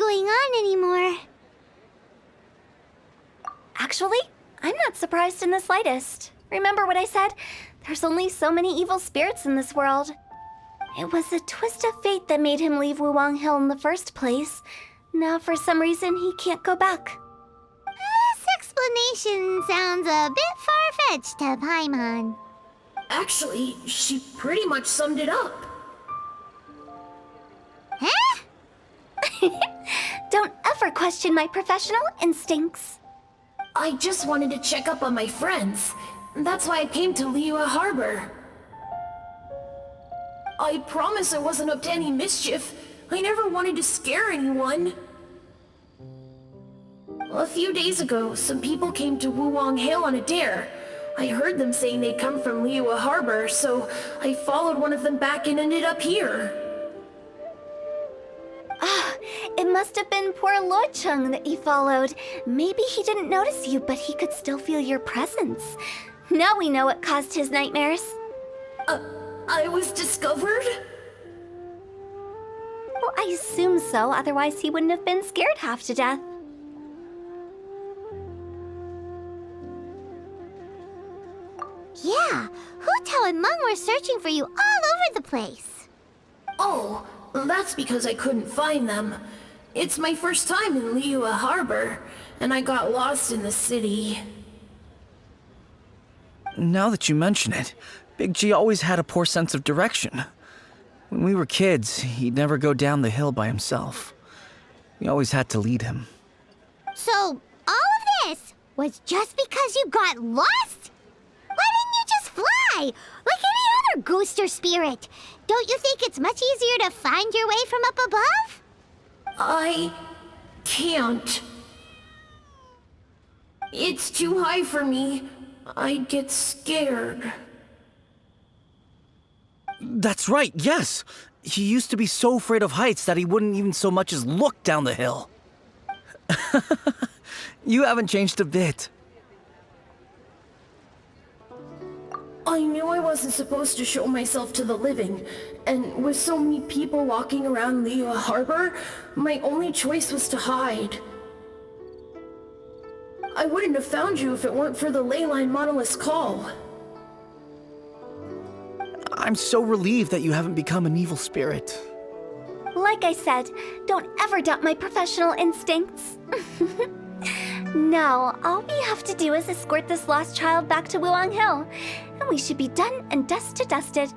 going on anymore. Actually, I'm not surprised in the slightest. Remember what I said? There's only so many evil spirits in this world. It was a twist of fate that made him leave Wuwang Hill in the first place. Now, for some reason, he can't go back. This explanation sounds a bit far-fetched to Paimon. Actually, she pretty much summed it up. Huh? Don't ever question my professional instincts. I just wanted to check up on my friends. That's why I came to Liyue Harbor. I promise I wasn't up to any mischief. I never wanted to scare anyone. A few days ago, some people came to Wuwang Hill on a dare. I heard them saying they'd come from Liyue Harbor, so I followed one of them back and ended up here. It must have been poor Luocheng that you followed. Maybe he didn't notice you, but he could still feel your presence. Now we know what caused his nightmares. I was discovered? Well, I assume so, otherwise he wouldn't have been scared half to death. Yeah, Hu and Meng were searching for you all over the place. Oh, that's because I couldn't find them. It's my first time in Liyue Harbor, and I got lost in the city. Now that you mention it, Big G always had a poor sense of direction. When we were kids, he'd never go down the hill by himself. We always had to lead him. So, all of this was just because you got lost? Why didn't you just fly? Like any other ghost or spirit? Don't you think it's much easier to find your way from up above? I can't. It's too high for me. I'd get scared. That's right, yes! He used to be so afraid of heights that he wouldn't even so much as look down the hill. You haven't changed a bit. I knew I wasn't supposed to show myself to the living, and with so many people walking around Liyue Harbor, my only choice was to hide. I wouldn't have found you if it weren't for the Leyline Monolith's call. I'm so relieved that you haven't become an evil spirit. Like I said, don't ever doubt my professional instincts. Now, all we have to do is escort this lost child back to Wuwang Hill, and we should be done and dusted.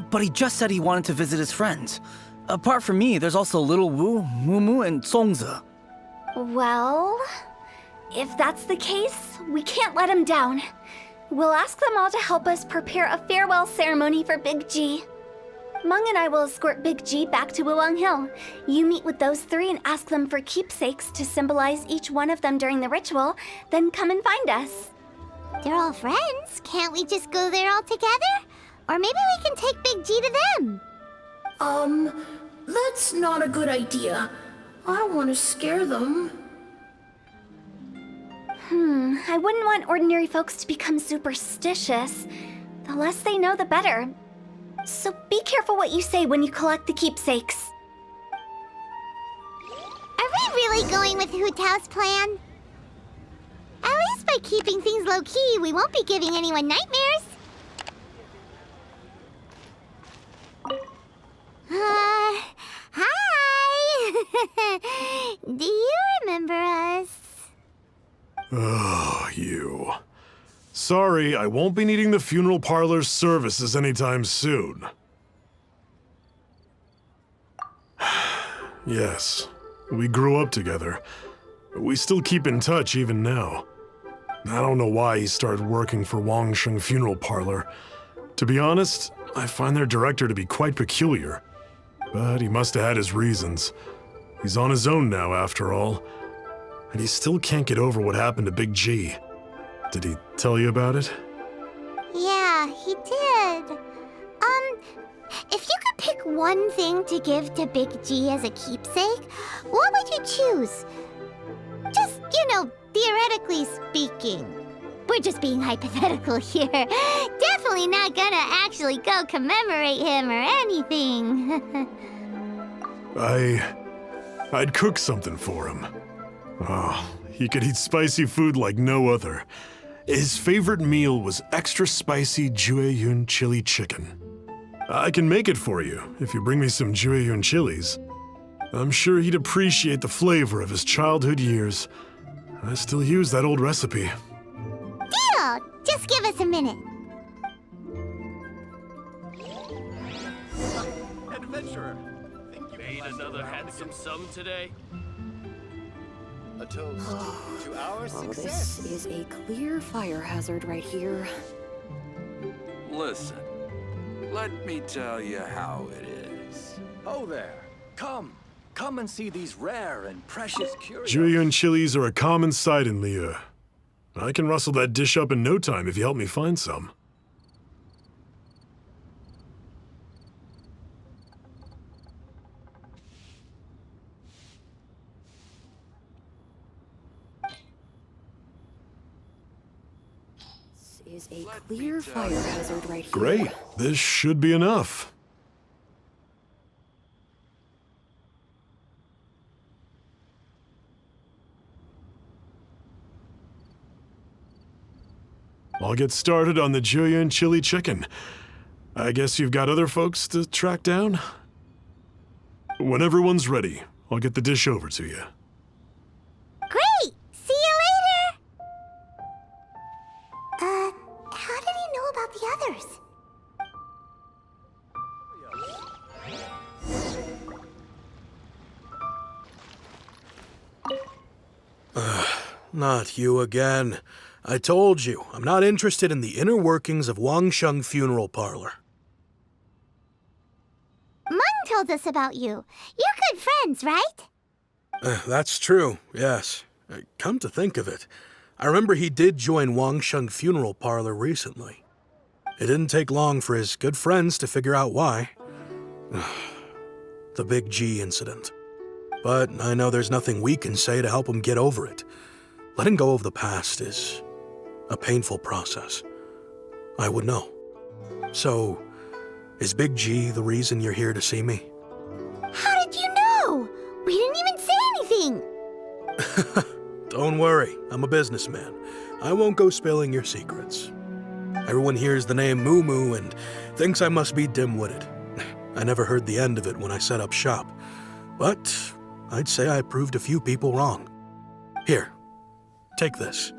But he just said he wanted to visit his friends. Apart from me, there's also Little Wu, Mumu, and Songzi. Well, if that's the case, we can't let him down. We'll ask them all to help us prepare a farewell ceremony for Big G. Meng and I will escort Big G back to Wuwang Hill. You meet with those three and ask them for keepsakes to symbolize each one of them during the ritual, then come and find us. They're all friends. Can't we just go there all together? Or maybe we can take Big G to them. That's not a good idea. I don't want to scare them. I wouldn't want ordinary folks to become superstitious. The less they know, the better. So be careful what you say when you collect the keepsakes. Are we really going with Hu Tao's plan? At least by keeping things low-key, we won't be giving anyone nightmares. Hi! Do you remember us? Oh, you. Sorry, I won't be needing the funeral parlor's services anytime soon. Yes, we grew up together. We still keep in touch even now. I don't know why he started working for Wangsheng Funeral Parlor. To be honest, I find their director to be quite peculiar. But he must have had his reasons. He's on his own now, after all. And he still can't get over what happened to Big G. Did he tell you about it? Yeah, he did. If you could pick one thing to give to Big G as a keepsake, what would you choose? Just, theoretically speaking. We're just being hypothetical here. Definitely not gonna actually go commemorate him or anything. I'd cook something for him. Oh, he could eat spicy food like no other. His favorite meal was extra spicy Jueyun chili chicken. I can make it for you if you bring me some Jueyun chilies. I'm sure he'd appreciate the flavor of his childhood years. I still use that old recipe. Deal! Just give us a minute. Adventurer, think you made another handsome sum today? A toast to our success. This is a clear fire hazard right here. Listen, let me tell you how it is. Oh there, come and see these rare and precious curios. Jueyun chilies are a common sight in Liyue. I can rustle that dish up in no time if you help me find some. This is a clear fire hazard right here. Great, this should be enough. I'll get started on the Jueyun chili chicken. I guess you've got other folks to track down? When everyone's ready, I'll get the dish over to you. Great! See you later! How did he know about the others? Not you again. I told you, I'm not interested in the inner workings of Wangsheng Funeral Parlor. Mung told us about you. You're good friends, right? That's true, yes. Come to think of it, I remember he did join Wangsheng Funeral Parlor recently. It didn't take long for his good friends to figure out why. The Big G incident. But I know there's nothing we can say to help him get over it. Letting go of the past is a painful process. I would know. So, is Big G the reason you're here to see me? How did you know? We didn't even say anything. Don't worry, I'm a businessman. I won't go spilling your secrets. Everyone hears the name Moo Moo and thinks I must be dim-witted. I never heard the end of it when I set up shop. But I'd say I proved a few people wrong. Here, take this.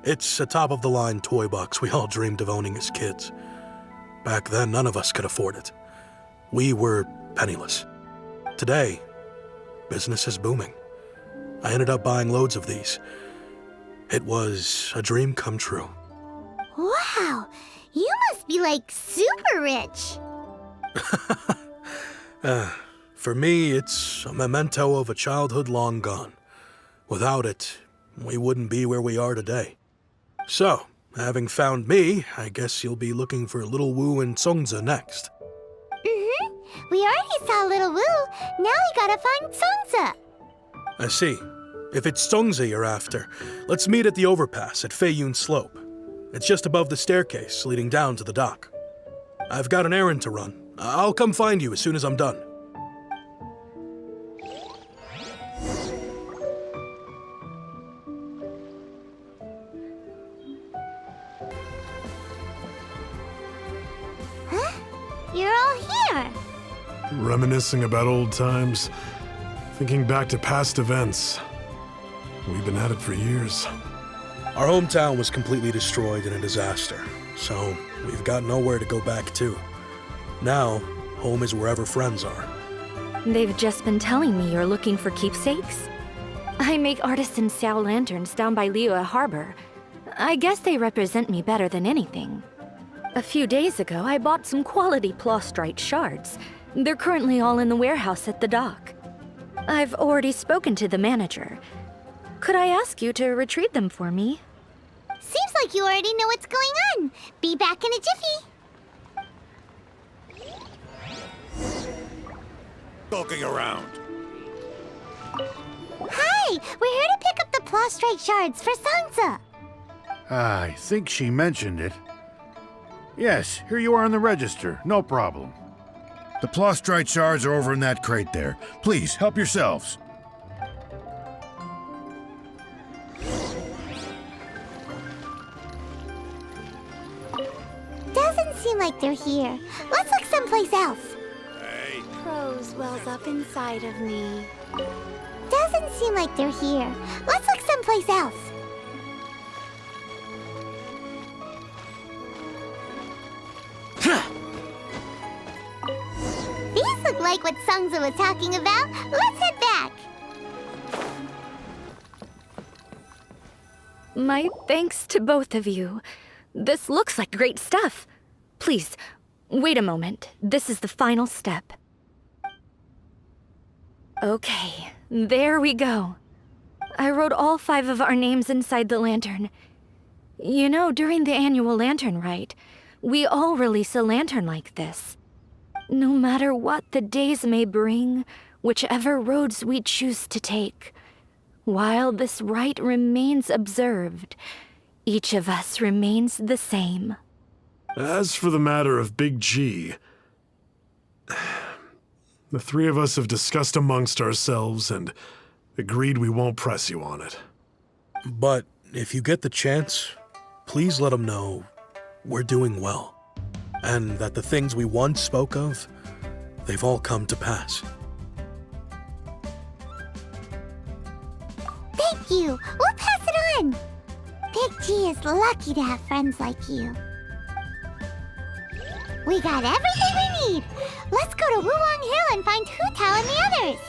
It's a top-of-the-line toy box we all dreamed of owning as kids. Back then, none of us could afford it. We were penniless. Today, business is booming. I ended up buying loads of these. It was a dream come true. Wow, you must be like super rich. For me, it's a memento of a childhood long gone. Without it, we wouldn't be where we are today. So, having found me, I guess you'll be looking for Little Wu and Songza next. We already saw Little Wu. Now we gotta find Songza. I see. If it's Songza you're after, let's meet at the overpass at Feiyun Slope. It's just above the staircase leading down to the dock. I've got an errand to run. I'll come find you as soon as I'm done. You're all here. Reminiscing about old times, thinking back to past events. We've been at it for years. Our hometown was completely destroyed in a disaster, so we've got nowhere to go back to. Now, home is wherever friends are. They've just been telling me you're looking for keepsakes. I make artisan sail lanterns down by Liyue Harbor. I guess they represent me better than anything. A few days ago, I bought some quality plastrite shards. They're currently all in the warehouse at the dock. I've already spoken to the manager. Could I ask you to retrieve them for me? Seems like you already know what's going on. Be back in a jiffy. Poking around. Hi, we're here to pick up the plastrite shards for Songza. I think she mentioned it. Yes, here you are on the register. No problem. The plastrite shards are over in that crate there. Please, help yourselves. seem like they're here. Let's look someplace else. Prose wells up inside of me. Doesn't seem like they're here. Let's look someplace else. These look like what Sungza was talking about. Let's head back. My thanks to both of you. This looks like great stuff. Please, wait a moment. This is the final step. Okay, there we go. I wrote all 5 of our names inside the lantern. You know, during the annual lantern rite, we all release a lantern like this. No matter what the days may bring, whichever roads we choose to take, while this rite remains observed, each of us remains the same. As for the matter of Big G, the 3 of us have discussed amongst ourselves and agreed we won't press you on it. But if you get the chance, please let him know we're doing well, and that the things we once spoke of, they've all come to pass. Thank you. We'll pass it on. Big G is lucky to have friends like you. We got everything we need. Let's go to Wuwang Hill and find Hu Tao and the others.